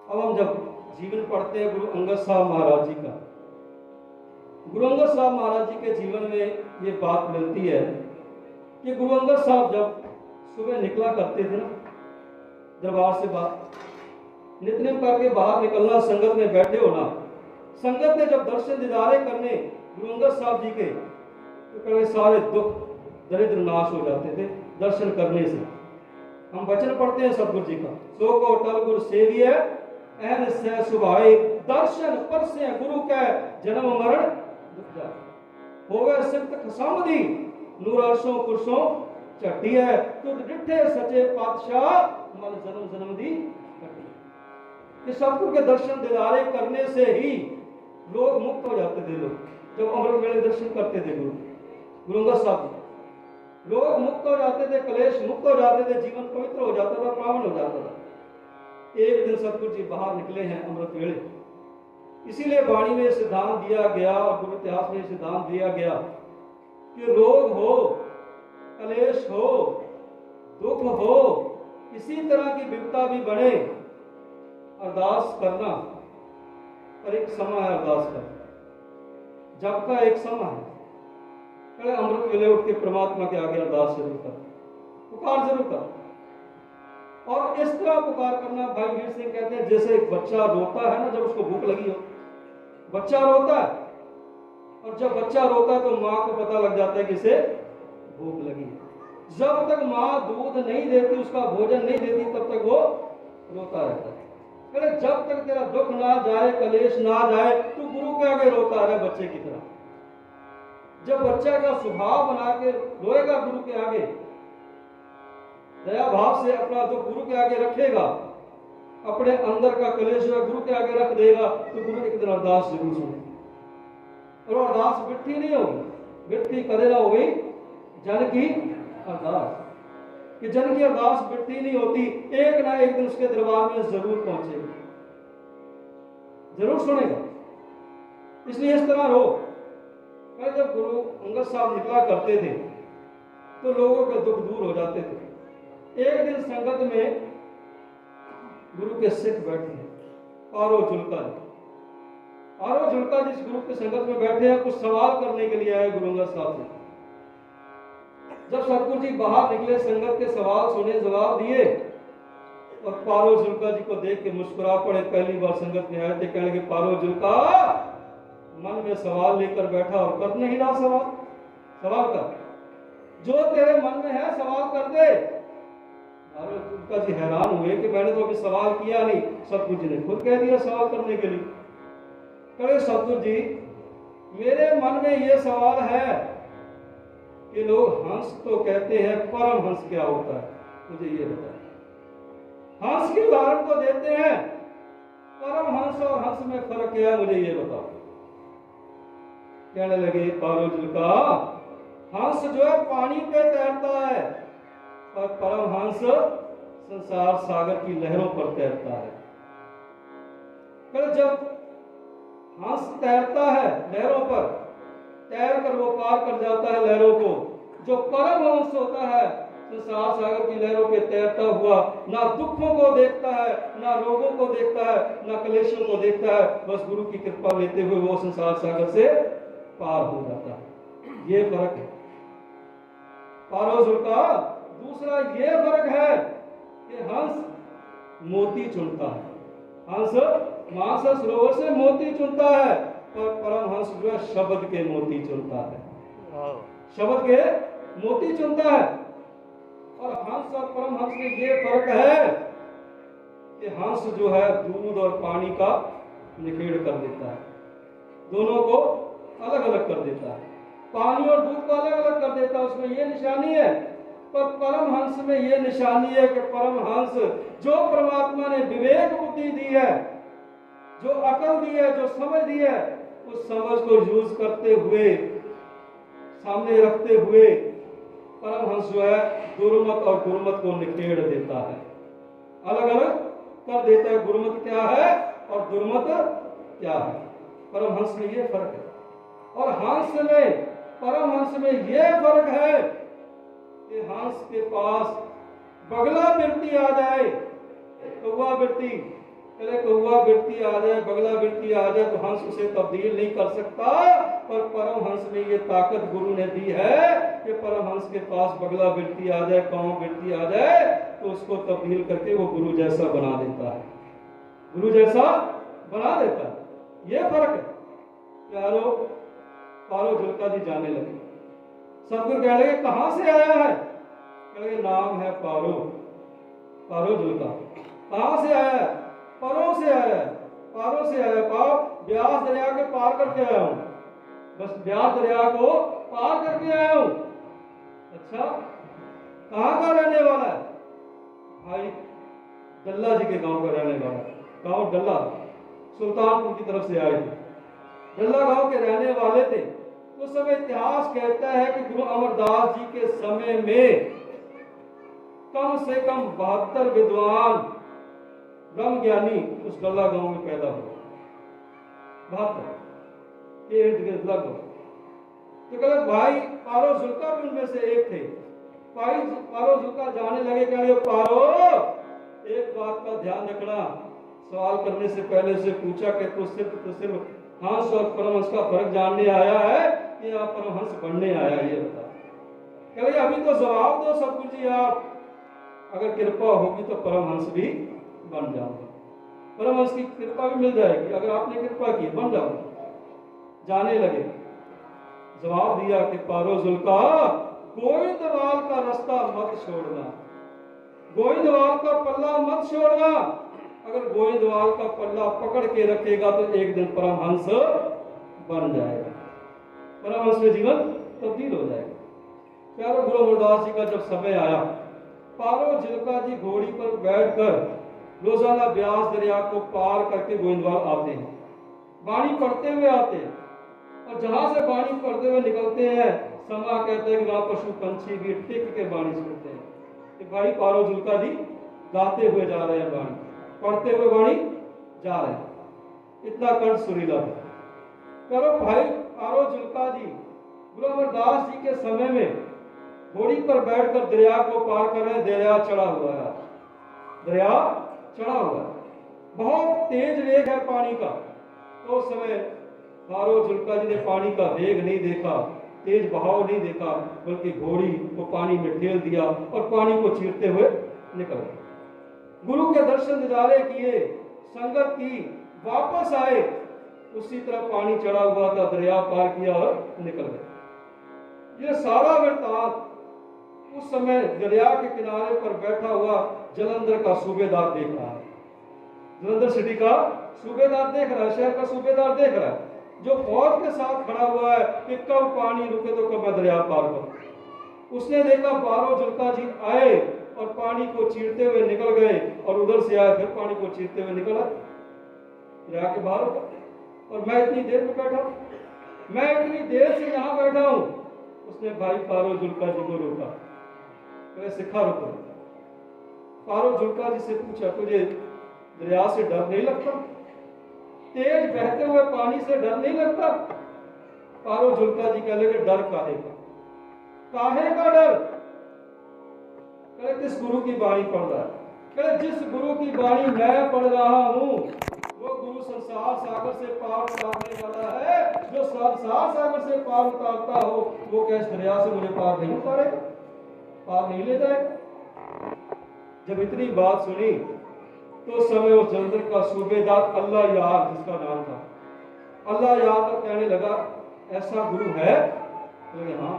अब हम जब जीवन पढ़ते हैं गुरु अंगद साहब महाराज जी का, गुरु अंगद साहब महाराज जी के जीवन में ये बात मिलती है कि गुरु अंगद साहब जब सुबह निकला करते थे ना दरबार से बाहर, नित्य करके बाहर निकलना, संगत में बैठे होना, संगत ने जब दर्शन दीदारे करने गुरु अंगद साहब जी के तो कभी सारे दुख दरिद्र नाश हो जाते थे दर्शन करने से। हम वचन पढ़ते हैं सतगुरु जी का, सो को टल गुरु सेविय एन से सुभाए, दर्शन पर से गुरु का जन्म मरण दुख जाए, होवे सिक्त खसामदी नूर अर्शों कुर्सों चट्टी है, तुद डिठे सचे पातशाह मन जन्म जन्म दी कि सतगुरु के दर्शन दीदारे करने से ही लोग मुक्त हो जाते थे। लोग जब अमृत वेले दर्शन करते थे गुरु अंगद साहब, लोग मुक्त हो जाते थे, कलेश मुक्त हो जाते थे, जीवन पवित्र हो जाता था, पावन हो जाता था। एक दिन सतगुरु जी बाहर निकले हैं अमृत वेले, इसीलिए वाणी में सिद्धांत दिया गया और गुरु इतिहास में सिद्धांत दिया गया कि रोग हो, कलेश हो, दुख हो, किसी तरह की विपदा भी बने, अरदास करना, पर एक समय है अरदास का, जब का एक समय है। कहे अमृत वेले उठ के परमात्मा के आगे अरदास जरूर कर, पुकार जरूर कर। और इस तरह पुकार करना, भाई वीर सिंह कहते हैं जैसे एक बच्चा रोता है ना, जब उसको भूख लगी हो, बच्चा रोता है, और जब बच्चा रोता है तो माँ को पता लग जाता है कि इसे भूख लगी है। जब तक माँ दूध नहीं देती, उसका भोजन नहीं देती, तब तक वो रोता रहता है। जब तक तेरा दुख ना जाए, कलेश ना जाए, तू गुरु के आगे रोता रहे बच्चे की तरह। जब बच्चा का स्वभाव बना के रोएगा गुरु के आगे, दया भाव से अपना दुख गुरु के आगे रखेगा, अपने अंदर का कलेश गुरु के आगे रख देगा, तो गुरु एक दिन अरदास जरूर सुने। और अरदास बिट्ठी नहीं होगी, बिट्ठी कदे ना हो गई जन की अरदास, कि जन की अरदास बिट्ठी नहीं होती, एक ना एक दिन उसके दरबार में जरूर पहुंचेगी, जरूर सुनेगा। इसलिए इस तरह रो। जब गुरु अंगद साहब निकला करते थे तो लोगों के दुख दूर हो जाते थे। एक दिन संगत में गुरु के सिख बैठे हैं, आरो जुल्का जिस गुरु के संगत में बैठे हैं, कुछ सवाल करने के लिए आए गुरु अंगद साहब से। जब सतगुरु जी बाहर निकले, संगत के सवाल सुने, जवाब दिए, और पारो जुल्का जी को देख के मुस्कुरा पड़े। पहली बार संगत में आए थे, कहने के पारो जुल्का मन में सवाल लेकर बैठा और कर नहीं रहा सवाल कर, जो तेरे मन में है सवाल कर दे। पारो जुल्का जी हैरान हुए कि मैंने तो अभी सवाल किया नहीं, सतगुरु जी ने खुद कह दिया सवाल करने के लिए। कहे सतगुरु जी मेरे मन में ये सवाल है कि लोग हंस तो कहते हैं, परम हंस क्या होता है, मुझे ये बताएं। हंस के उदाहरण तो देते हैं, परम हंस और हंस में फर्क क्या है, मुझे ये बताओ। कहने लगे पारो जुल्का, हंस जो है पानी पे तैरता है, और परम हंस संसार सागर की लहरों पर तैरता है। जब हंस तैरता है लहरों पर, तैर कर वो पार कर जाता है लहरों को, जो परम हंस होता है संसार सागर की लहरों पे तैरता हुआ ना दुखों को देखता है, ना रोगों को देखता है, ना कलेशों को देखता है, बस गुरु की कृपा लेते हुए वो संसार सागर से पार हो जाता है। ये फर्क है पारो जुल्का। दूसरा ये फर्क है कि हंस मोती चुनता है, हंस मानस सरोवर से मोती चुनता है, और परम हंस जो है शब्द के मोती चुनता है, शब्द के मोती चुनता है। और हंस और परम हंस में ये फर्क है कि हंस जो है दूध और पानी का निखेड़ कर देता है, दोनों को अलग अलग कर देता है, पानी और दूध को अलग अलग कर देता है, उसमें ये निशानी है। पर परम हंस में ये निशानी है कि परम हंस जो परमात्मा ने विवेक बुद्धि दी है, जो अकल दी है, जो समझ दी है, उस समझ को यूज करते हुए, सामने रखते हुए परम हंस जो है दुर्मत और गुरुमत को निखेड़ देता है, अलग अलग कर देता है। गुरुमत क्या है और दुर्मत क्या है, परम हंस में ये फर्क है। और हंस में, परम हंस में ये फर्क है कि हंस के पास बगला वृत्ति आ जाए, कौवा वृत्ति, कहले कौवा बिरती आ जाए, बगला बिरती आ जाए तो हंस उसे तब्दील नहीं कर सकता, पर परमहंस में ये ताकत गुरु ने दी है कि परमहंस के पास बगला बिरती आ जाए, कौवा बिरती आ जाए तो उसको तब्दील करके वो गुरु जैसा बना देता है, गुरु जैसा बना देता है। ये फर्क है। प्यारो पारो झुलका जी जाने लगे। सतगुरु कहने लगे कहां से आया है? कहने लगे नाम है पारो, पारो झुलका। कहां से आया है? परों से आया है, पारों से आया। पाप ब्यास दरिया के पार करके आया हूं, बस ब्यास दरिया को पार करके आया हूं। अच्छा, कहां का रहने वाला है? भाई डल्ला जी के गांव का रहने वाला है। गांव डल्ला, सुल्तानपुर की तरफ से आए थे। डल्ला गांव के रहने वाले थे। उस समय इतिहास कहता है कि गुरु अमरदास जी के समय में कम से कम 72 विद्वान ब्रह्म ज्ञानी उस डल्ला गांव में पैदा हुए। 72 के इर्द गिर्द लगभग। तो कहते भाई पारो झुलका भी उनमें से एक थे। भाई पारो झुलका जाने लगे, कहने पारो एक बात का ध्यान रखना, सवाल करने से पहले से पूछा कि तो सिर्फ हंस और परमहंस का फर्क जानने आया है कि आप परमहंस बनने आया, ये बता। कहते अभी तो जवाब दो सतगुरु जी, आप अगर कृपा होगी तो परमहंस भी बन जाओगे, परमहंस की कृपा भी मिल जाएगी, अगर आपने कृपा की बन जाओगे। जाने लगे, जवाब दिया कि पारो झुलका गोविंदवाल का रास्ता मत छोड़ना, गोविंदवाल का पल्ला मत छोड़ना। अगर गोविंदवाल का पल्ला पकड़ के रखेगा तो एक दिन परमहंस बन जाएगा, परमहंस में जीवन तब्दील हो जाएगा। प्यारो गुरु अमरदास जी का जब समय आया, पारो झुलका जी घोड़ी पर बैठकर रोजाना ब्यास दरिया को पार करके गोविंदवाल आते हैं, बाणी पढ़ते हुए आते हैं। और जहां से बाणी पढ़ते हुए निकलते हैं, समा कहते हैं कि वहां पशु पंछी भी टिक के बाणी सुनते हैं कि भाई पारो झुलका जी गाते हुए जा रहे हैं, बाणी पढ़ते हुए बाणी जा रहे हैं। इतना कंठ सुरीला है। करो भाई पारो झुलका जी गुरु अमरदास जी के समय में घोड़ी पर बैठकर दरिया को पार कर रहे हैं। दरिया चढ़ा हुआ है, दरिया चढ़ा हुआ है, बहुत तेज वेग है पानी का। तो उस समय पारो झुलका जी ने पानी का वेग नहीं देखा, तेज बहाव नहीं देखा, बल्कि घोड़ी को पानी में ठेल दिया और पानी को चीरते हुए निकल गए। गुरु के दर्शन दीदारे किए, संगत की, वापस आए, उसी तरह पानी चढ़ा हुआ था, दरिया पार किया और निकल गए। यह सारा वृत्तांत उस समय दरिया के किनारे पर बैठा हुआ जालंधर का सूबेदार देख रहा है। जालंधर सिटी का सूबेदार देख रहा है, शहर का सूबेदार देख रहा है, जो फौज के साथ खड़ा हुआ है कि कब पानी रुके तो कब मैं दरिया पार करूं। उसने देखा पारो झुलका जी आए और पानी को चीरते हुए निकल गए, और उधर से आए फिर पानी को चीरते हुए निकल आए दरिया के बाहर होकर। और मैं इतनी देर में बैठा हूं, मैं इतनी देर से यहां बैठा हूं। उसने भाई पारो झुलका जी को रोका, सिखा रुको। पारो झुलका जी से पूछा तुझे दरिया से डर नहीं लगता? तेज बहते हुए पानी से डर नहीं लगता? पारो झुलका जी कहने लगे डर काहे का? काहे का डर? कहले किस गुरु की बाणी पढ़ रहा है? कहले जिस गुरु की बाणी मैं पढ़ रहा हूं वो गुरु संसार सागर से पार उतारने वाला है। जो संसार सागर से पार उतारता हो वो कैसे दरिया से मुझे पार नहीं उतारेगा, पार नहीं ले जाएगा। जब इतनी बात सुनी तो समय उस जालंधर का सूबेदार अल्लाह यार जिसका नाम था, अल्लाह यार तो कहने लगा ऐसा गुरु है? तो हाँ।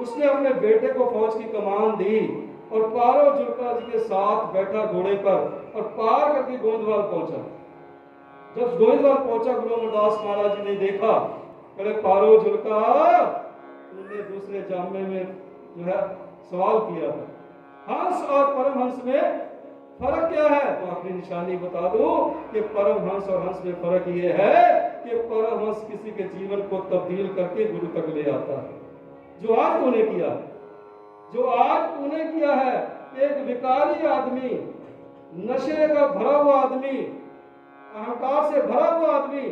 उसने अपने बेटे को फौज की कमान दी और पारो झुलका जी के साथ बैठा घोड़े पर और पार करके गोविंदवाल पहुंचा। जब गोविंदवाल पहुंचा गुरु अमरदास महाराज जी ने देखा, कहले पारो झुलका तुमने दूसरे जामे में जो है सवाल किया था, हंस और परमहंस में फर्क क्या है? तो अपनी निशानी बता दूं कि परमहंस और हंस में फर्क ये है कि परमहंस किसी के जीवन को तब्दील करके गुरु तक ले आता है। जो आज तूने किया, जो आज तूने किया है, एक विकारी आदमी, नशे का भरा हुआ आदमी, अहंकार से भरा हुआ आदमी,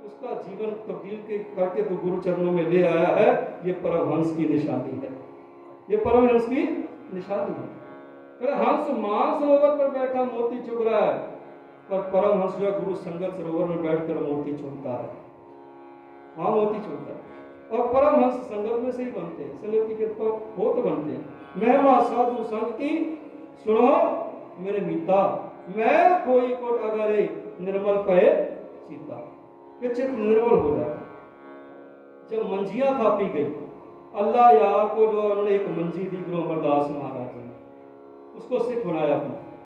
उसका जीवन तब्दील करके तो गुरु चरणों में ले आया है। ये परमहंस की निशानी है, ये परमहंस की निशानी है। हंस मानसरोवर पर बैठा मोती चुग रहा है, पर परमहंस जो है गुरु संगत सरोवर में बैठकर मोती चुनता है, वहां मोती चुनता है। और परमहंस संगत में से ही बनते हैं, संगत की कृपा हो तो बनते हैं। महिमा साधु संग की सुनो मेरे मीता, मैं कोई कोट अगर निर्मल कहे सीता, ये चित्त निर्मल हो जाता। जब मंजिया थापी गई, अल्लाह यार को जो उन्होंने एक मंजी दी गुरु अमरदास महाराज जी ने, उसको सिख बनाया अपना।